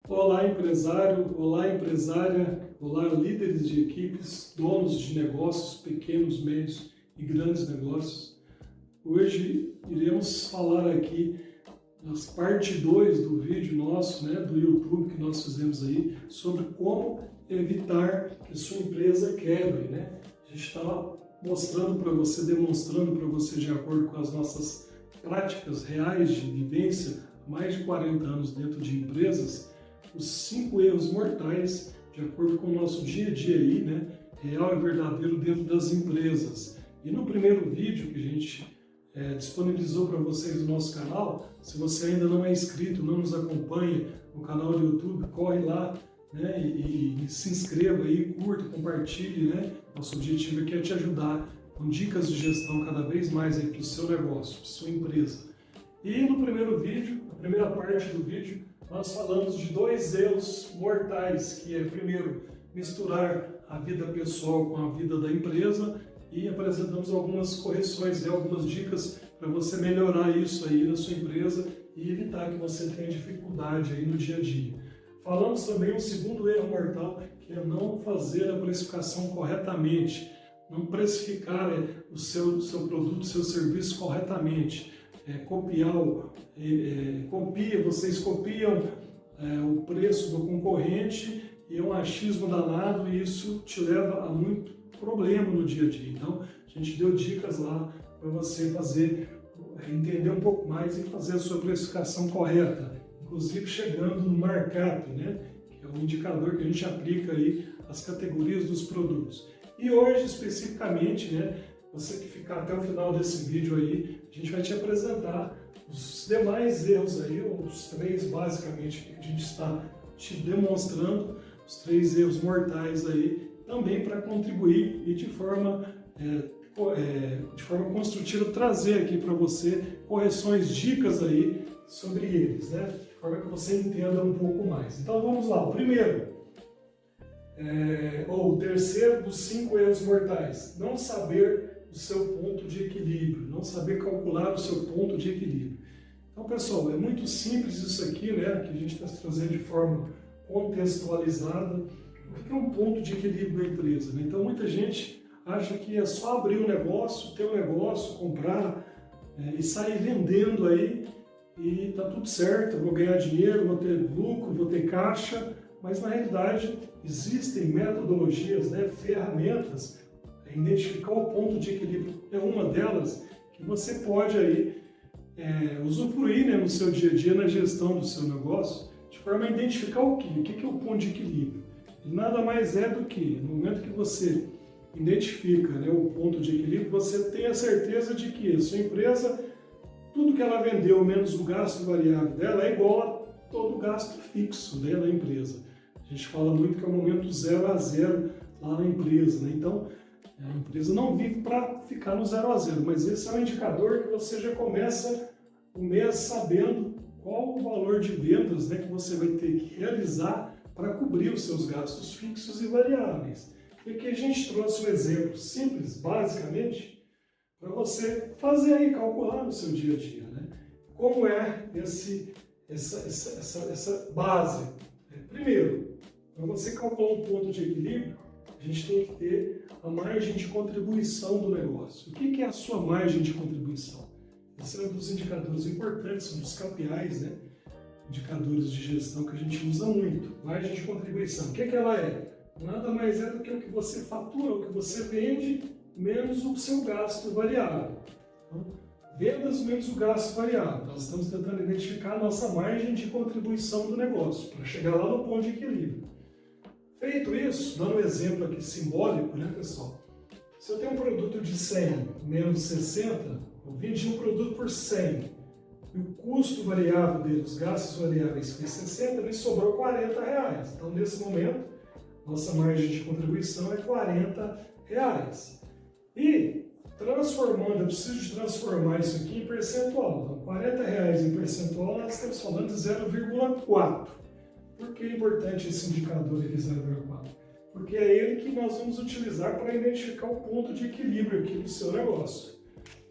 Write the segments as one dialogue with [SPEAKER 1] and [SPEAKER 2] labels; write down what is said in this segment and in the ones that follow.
[SPEAKER 1] Olá, empresário, olá, empresária, olá, líderes de equipes, donos de negócios, pequenos, médios e grandes negócios. Hoje iremos falar aqui nas parte 2 do vídeo nosso, do YouTube que nós fizemos aí, sobre como evitar que a sua empresa quebre, A gente estava mostrando para você, demonstrando para você, de acordo com as nossas práticas reais de vivência, há mais de 40 anos dentro de empresas, os 5 erros mortais, de acordo com o nosso dia a dia aí, real e verdadeiro dentro das empresas. E no primeiro vídeo que a gente disponibilizou para vocês no nosso canal, se você ainda não é inscrito, não nos acompanha no canal do YouTube, corre lá, e se inscreva aí, curta, compartilhe, Nosso objetivo aqui é te ajudar com dicas de gestão cada vez mais aí para o seu negócio, para a sua empresa. E no primeiro vídeo, na primeira parte do vídeo, nós falamos de 2 erros mortais, que é, primeiro, misturar a vida pessoal com a vida da empresa, e apresentamos algumas correções, algumas dicas para você melhorar isso aí na sua empresa e evitar que você tenha dificuldade aí no dia a dia. Falamos também um segundo erro mortal, que é não fazer a precificação corretamente, não precificar o seu produto, o seu serviço corretamente. Vocês copiam o preço do concorrente e é um achismo danado e isso te leva a muito problema no dia a dia. Então, a gente deu dicas lá para você entender um pouco mais e fazer a sua precificação correta, inclusive chegando no markup, que é um indicador que a gente aplica aí às categorias dos produtos. E hoje, especificamente, você que ficar até o final desse vídeo aí, a gente vai te apresentar os demais erros aí, ou os 3 basicamente que a gente está te demonstrando, os 3 erros mortais aí, também para contribuir e de forma construtiva trazer aqui para você correções, dicas aí sobre eles, de forma que você entenda um pouco mais. Então vamos lá, o primeiro, ou o terceiro dos 5 erros mortais, não saber o seu ponto de equilíbrio, não saber calcular o seu ponto de equilíbrio. Então, pessoal, é muito simples isso aqui, que a gente está trazendo de forma contextualizada. O que é um ponto de equilíbrio na empresa? Então, muita gente acha que é só abrir um negócio, ter um negócio, comprar e sair vendendo aí e tá tudo certo, eu vou ganhar dinheiro, vou ter lucro, vou ter caixa, mas na realidade existem metodologias, ferramentas. Identificar o ponto de equilíbrio é uma delas que você pode aí usufruir no seu dia a dia, na gestão do seu negócio, de forma a identificar o que é o ponto de equilíbrio. E nada mais é do que, no momento que você identifica o ponto de equilíbrio, você tem a certeza de que a sua empresa, tudo que ela vendeu menos o gasto variável dela é igual a todo o gasto fixo da empresa. A gente fala muito que é o momento 0 a 0 lá na empresa, Então, a empresa não vive para ficar no 0 a 0, mas esse é um indicador que você já começa o mês sabendo qual o valor de vendas que você vai ter que realizar para cobrir os seus gastos fixos e variáveis. E aqui a gente trouxe um exemplo simples, basicamente, para você fazer aí, calcular no seu dia a dia. Como é essa base? Primeiro, para você calcular um ponto de equilíbrio, a gente tem que ter a margem de contribuição do negócio. O que é a sua margem de contribuição? Esse é um dos indicadores importantes, um dos KPIs, indicadores de gestão que a gente usa muito. Margem de contribuição. O que ela é? Nada mais é do que o que você fatura, o que você vende, menos o seu gasto variável. Então, vendas menos o gasto variável. Nós estamos tentando identificar a nossa margem de contribuição do negócio, para chegar lá no ponto de equilíbrio. Feito isso, dando um exemplo aqui simbólico, pessoal? Se eu tenho um produto de 100 menos 60, eu vendi um produto por 100 e o custo variável dele, os gastos variáveis foi 60, me sobrou R$40. Então, nesse momento, nossa margem de contribuição é R$40. E, eu preciso de transformar isso aqui em percentual. Então, R$40 em percentual, nós estamos falando de 0,4. Por que é importante esse indicador aqui, 0,4? Porque é ele que nós vamos utilizar para identificar o ponto de equilíbrio aqui do seu negócio.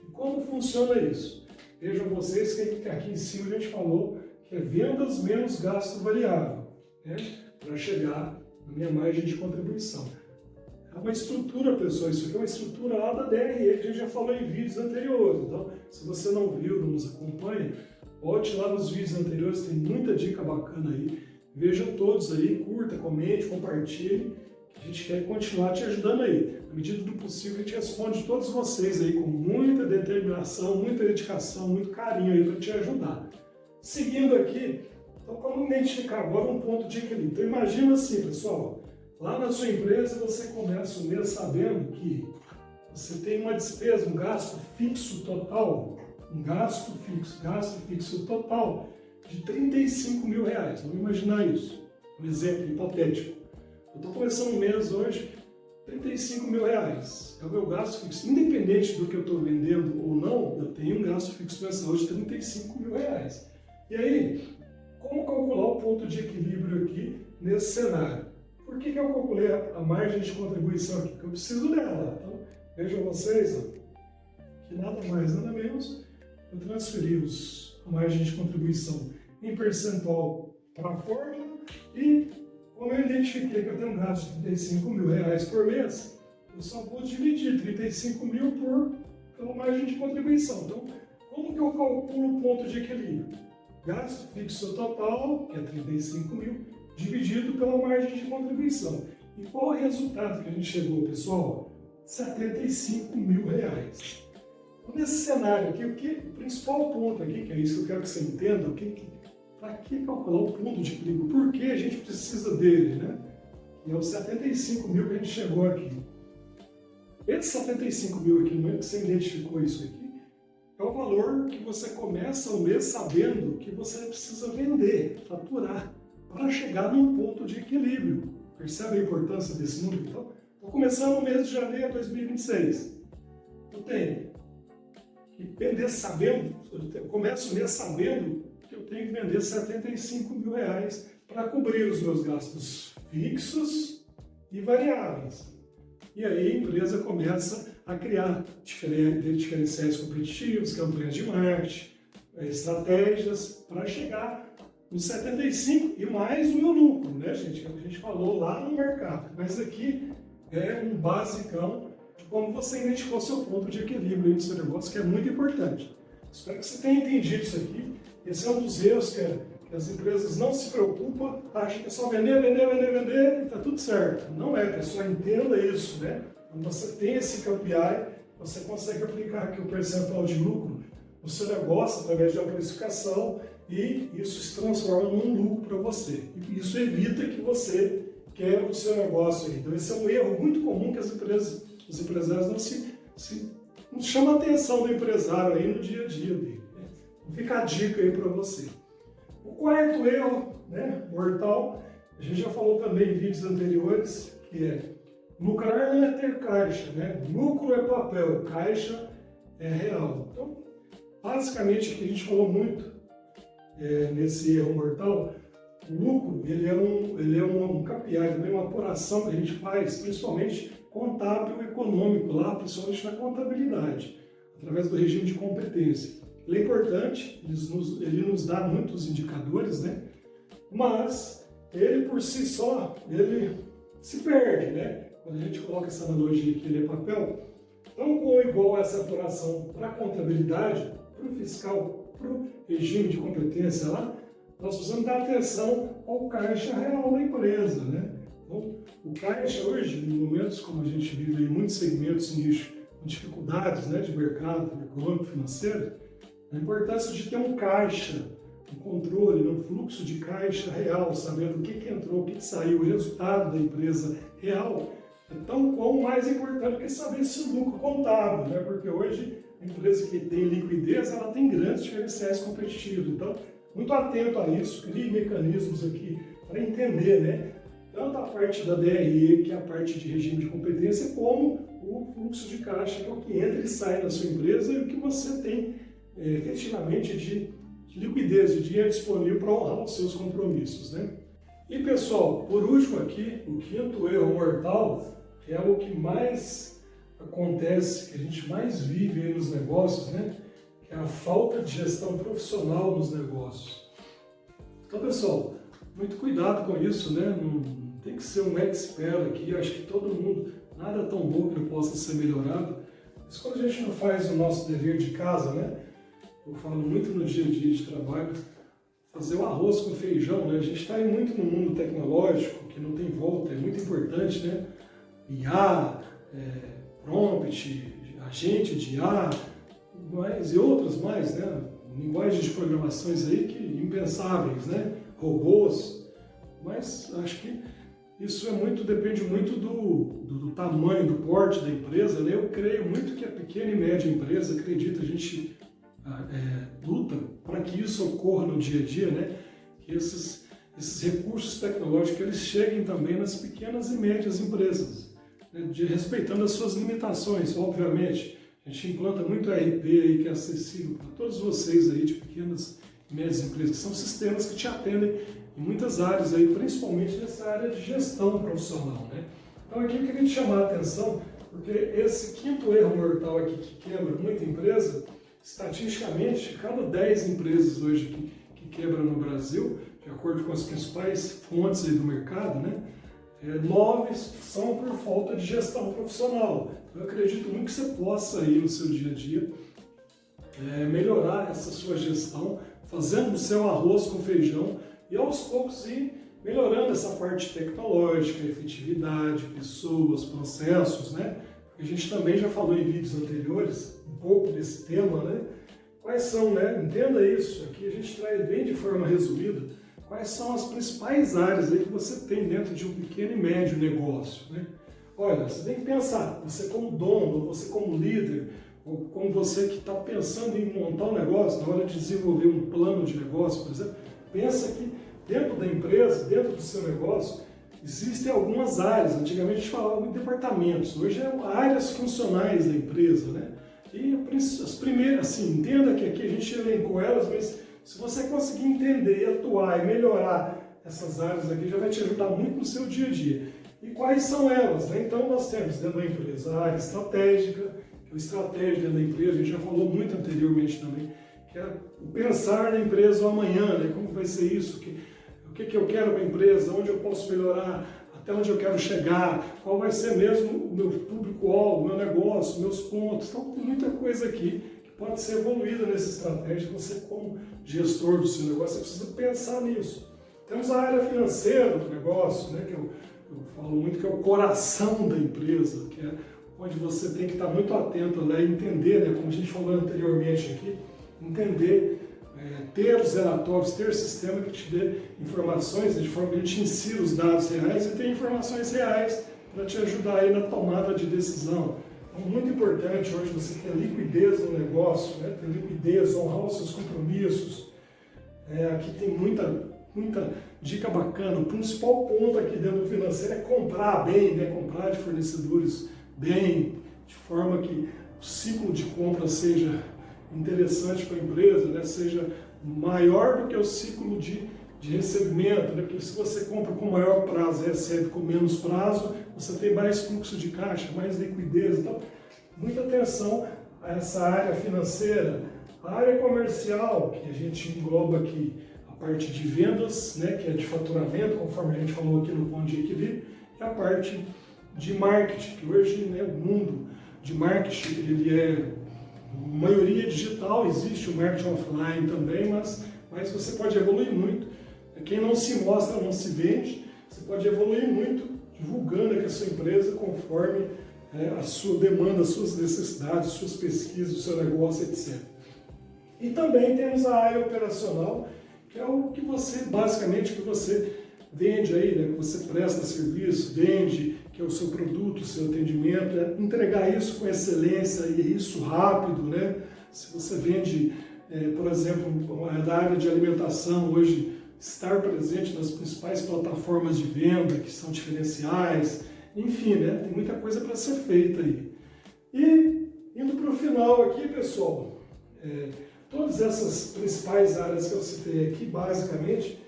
[SPEAKER 1] E como funciona isso? Vejam vocês que aqui em cima a gente falou que é vendas menos gasto variável. né, para chegar na minha margem de contribuição. É uma estrutura, pessoal, isso aqui é uma estrutura lá da DRE, que a gente já falou em vídeos anteriores. Então, se você não viu, não nos acompanha, volte lá nos vídeos anteriores, tem muita dica bacana aí. Veja todos aí, curta, comente, compartilhe, que a gente quer continuar te ajudando aí. Na medida do possível, a gente responde todos vocês aí com muita determinação, muita dedicação, muito carinho aí para te ajudar. Seguindo aqui, então como identificar agora um ponto de equilíbrio? Então imagina assim, pessoal, lá na sua empresa você começa o mês sabendo que você tem uma despesa, um gasto fixo total, gasto fixo total de R$35 mil. Vamos imaginar isso, um exemplo hipotético. Eu estou começando o mês hoje, R$35 mil é o meu gasto fixo. Independente do que eu estou vendendo ou não, eu tenho um gasto fixo mensal de R$35 mil. E aí, como calcular o ponto de equilíbrio aqui nesse cenário? Por que eu calculei a margem de contribuição aqui? Porque eu preciso dela. Então, vejam vocês, ó, que nada mais, nada menos, eu transferi a margem de contribuição em percentual para a fórmula e, como eu identifiquei que eu tenho um gasto de R$35 mil por mês, eu só vou dividir 35 mil pela margem de contribuição. Então, como que eu calculo o ponto de equilíbrio? Gasto fixo total, que é 35 mil, dividido pela margem de contribuição. E qual é o resultado que a gente chegou, pessoal? R$75 mil. Então, nesse cenário aqui, o principal ponto aqui, que é isso que eu quero que você entenda, para que calcular o ponto de equilíbrio? Por que a gente precisa dele, né? E é os 75 mil que a gente chegou aqui. Esse 75 mil aqui, no momento que você identificou isso aqui, é o valor que você começa o mês sabendo que você precisa vender, faturar, para chegar num ponto de equilíbrio. Percebe a importância desse número? Então, estou começando o mês de janeiro de 2026. Eu tenho que vender sabendo, eu começo o mês sabendo que eu tenho que vender R$75 mil para cobrir os meus gastos fixos e variáveis. E aí a empresa começa a criar diferenciais competitivos, campanhas de marketing, estratégias para chegar nos 75 e mais o meu lucro, né, gente? Que a gente falou lá no mercado. Mas aqui é um basicão de como você identificou seu ponto de equilíbrio no seu negócio, que é muito importante. Espero que você tenha entendido isso aqui. Esse é um dos erros que as empresas não se preocupam, acham que é só vender e está tudo certo. Não é, pessoal, entenda isso, né? Quando você tem esse KPI, você consegue aplicar aqui o percentual de lucro no seu negócio através de uma precificação e isso se transforma num lucro para você. E isso evita que você quebre o seu negócio. Então esse é um erro muito comum que os empresários não chamam a atenção do empresário aí no dia a dia dele. Né? Então fica a dica aí para você. O quarto erro, né, mortal, a gente já falou também em vídeos anteriores, que é lucrar não é ter caixa, né? Lucro é papel, caixa é real. Então, basicamente, o que a gente falou muito nesse erro mortal, o lucro ele é um KPI, também uma apuração que a gente faz, principalmente contábil e econômico, lá, principalmente na contabilidade, através do regime de competência. Ele é importante, ele nos dá muitos indicadores, né? Mas ele por si só, ele se perde, né? Quando a gente coloca essa analogia que ele é papel, tão com igual essa apuração para a contabilidade, para o fiscal, para o regime de competência lá, nós precisamos dar atenção ao caixa real da empresa, né? Então, o caixa hoje, em momentos como a gente vive em muitos segmentos nicho, com dificuldades, né, de mercado econômico, financeiro, a importância de ter um caixa, um controle, um fluxo de caixa real, sabendo o que entrou, o que saiu, o resultado da empresa real, é tão ou mais importante que saber esse lucro contábil, né? Porque hoje a empresa que tem liquidez, ela tem grandes diferenciais competitivos. Então, muito atento a isso, crie mecanismos aqui para entender, né? Tanto a parte da DRE, que é a parte de regime de competência, como o fluxo de caixa, que é o que entra e sai da sua empresa e o que você tem efetivamente de liquidez, de dinheiro disponível para honrar os seus compromissos, né? E pessoal, por último aqui, o quinto erro mortal, que é o que mais acontece, que a gente mais vive aí nos negócios, né? Que é a falta de gestão profissional nos negócios. Então pessoal, muito cuidado com isso, né? Não tem que ser um expert aqui, acho que todo mundo, nada tão bom que não possa ser melhorado. Mas quando a gente não faz o nosso dever de casa, né? Eu falo muito no dia a dia de trabalho, fazer o arroz com feijão, né? A gente está muito no mundo tecnológico, que não tem volta, é muito importante, né? IA, prompt, agente de IA, e outras mais, né? Linguagens de programações aí que impensáveis, né? Robôs, mas acho que isso depende muito do tamanho, do porte da empresa, né? Eu creio muito que a pequena e média empresa, acredito, a gente luta para que isso ocorra no dia a dia, né? Que esses recursos tecnológicos eles cheguem também nas pequenas e médias empresas, né? Respeitando as suas limitações, obviamente. A gente implanta muito ERP aí que é acessível para todos vocês aí de pequenas e médias empresas, que são sistemas que te atendem em muitas áreas aí, principalmente nessa área de gestão profissional, né? Então aqui eu queria te chamar a atenção, porque esse quinto erro mortal aqui que quebra muita empresa, estatisticamente, cada 10 empresas hoje que quebram no Brasil, de acordo com as principais fontes aí do mercado, né? 9 são por falta de gestão profissional. Eu acredito muito que você possa aí no seu dia a dia melhorar essa sua gestão, fazendo o seu arroz com feijão e aos poucos ir melhorando essa parte tecnológica, efetividade, pessoas, processos, né? A gente também já falou em vídeos anteriores um pouco desse tema, né? Quais são, né? Entenda isso, aqui a gente traz bem de forma resumida, quais são as principais áreas aí que você tem dentro de um pequeno e médio negócio, né? Olha, você tem que pensar, você como dono, ou você como líder, ou como você que está pensando em montar um negócio, na hora de desenvolver um plano de negócio, por exemplo, pensa que dentro da empresa, dentro do seu negócio, existem algumas áreas. Antigamente a gente falava em departamentos, hoje é áreas funcionais da empresa, né? E as primeiras, assim, entenda que aqui a gente elencou elas, mas se você conseguir entender, atuar e melhorar essas áreas aqui, já vai te ajudar muito no seu dia a dia. E quais são elas, né? Então nós temos dentro da empresa a área estratégica, que é o estratégia dentro da empresa, a gente já falou muito anteriormente também, que é o pensar na empresa o amanhã, né? Como vai ser isso, o que eu quero para a empresa, onde eu posso melhorar, até onde eu quero chegar, qual vai ser mesmo o meu público-alvo, o meu negócio, meus pontos. Então tem muita coisa aqui que pode ser evoluída nessa estratégia. Você como gestor do seu negócio, você precisa pensar nisso. Temos a área financeira do negócio, né, que eu falo muito que é o coração da empresa, que é onde você tem que estar muito atento lá e entender, né, como a gente falou anteriormente aqui, entender, ter os relatórios, ter sistema que te dê informações, de forma que a gente insira os dados reais e ter informações reais para te ajudar aí na tomada de decisão. Então, muito importante hoje você ter liquidez no negócio, né, ter liquidez, honrar os seus compromissos. Aqui tem muita dica bacana. O principal ponto aqui dentro do financeiro é comprar bem, né? Comprar de fornecedores bem, de forma que o ciclo de compra seja interessante para a empresa, né? Seja maior do que o ciclo de recebimento, né? Porque se você compra com maior prazo e recebe com menos prazo, você tem mais fluxo de caixa, mais liquidez. Então, muita atenção a essa área financeira. A área comercial, que a gente engloba aqui, a parte de vendas, né, que é de faturamento, conforme a gente falou aqui no ponto de equilíbrio, e a parte de marketing, que hoje, né, o mundo de marketing ele é maioria digital, existe o marketing offline também, mas você pode evoluir muito. Quem não se mostra não se vende, você pode evoluir muito divulgando aqui a sua empresa conforme a sua demanda, as suas necessidades, suas pesquisas, o seu negócio, etc. E também temos a área operacional, que é o que você, basicamente, que você vende aí, né? Que você presta serviço, vende, que é o seu produto, o seu atendimento, entregar isso com excelência e isso rápido, né? Se você vende, por exemplo, da área de alimentação, hoje, estar presente nas principais plataformas de venda, que são diferenciais, enfim, né? Tem muita coisa para ser feita aí. E, indo para o final aqui, pessoal, todas essas principais áreas que eu citei aqui, basicamente,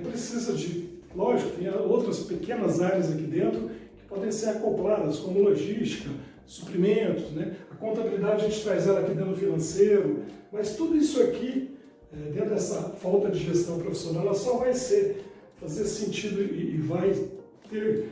[SPEAKER 1] precisa de, lógico, tem outras pequenas áreas aqui dentro que podem ser acopladas, como logística, suprimentos, né? A contabilidade a gente traz ela aqui dentro do financeiro, mas tudo isso aqui, dentro dessa falta de gestão profissional, ela só vai ser fazer sentido e vai ter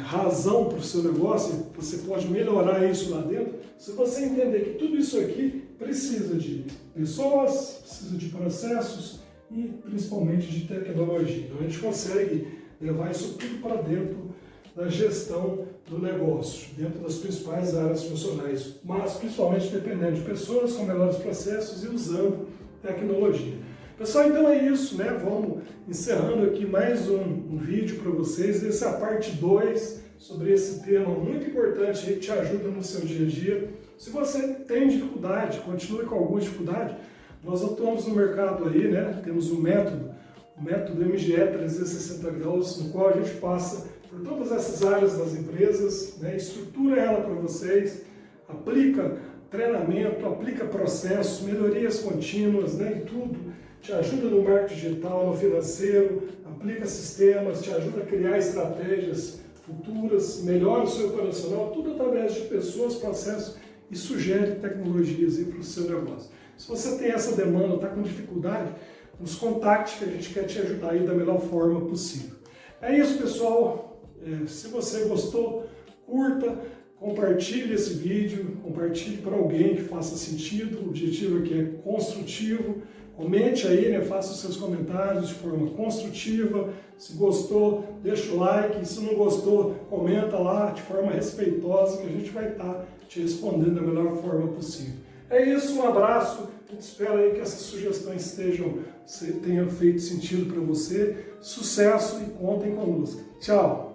[SPEAKER 1] razão para o seu negócio, você pode melhorar isso lá dentro, se você entender que tudo isso aqui precisa de pessoas, precisa de processos e principalmente de tecnologia. Então a gente consegue levar isso tudo para dentro da gestão do negócio, dentro das principais áreas funcionais, mas principalmente dependendo de pessoas com melhores processos e usando tecnologia. Pessoal, então é isso, né? Vamos encerrando aqui mais um vídeo para vocês. Essa é a parte 2 sobre esse tema muito importante que te ajuda no seu dia a dia. Se você tem dificuldade, continue com alguma dificuldade, nós atuamos no mercado aí, né? Temos o método MGE 360 graus, no qual a gente passa por todas essas áreas das empresas, né? Estrutura ela para vocês, aplica treinamento, aplica processos, melhorias contínuas, né? Em tudo. Te ajuda no marketing digital, no financeiro, aplica sistemas, te ajuda a criar estratégias futuras, melhora o seu operacional, tudo através de pessoas, processos e sugere tecnologias para o seu negócio. Se você tem essa demanda, está com dificuldade, nos contacte que a gente quer te ajudar aí da melhor forma possível. É isso, pessoal. Se você gostou, curta, compartilhe esse vídeo, compartilhe para alguém que faça sentido. O objetivo aqui é construtivo. Comente aí, né? Faça os seus comentários de forma construtiva. Se gostou, deixa o like. Se não gostou, comenta lá de forma respeitosa que a gente vai estar te respondendo da melhor forma possível. É isso, um abraço. A gente espera aí que essas sugestões tenham feito sentido para você. Sucesso e contem conosco. Tchau!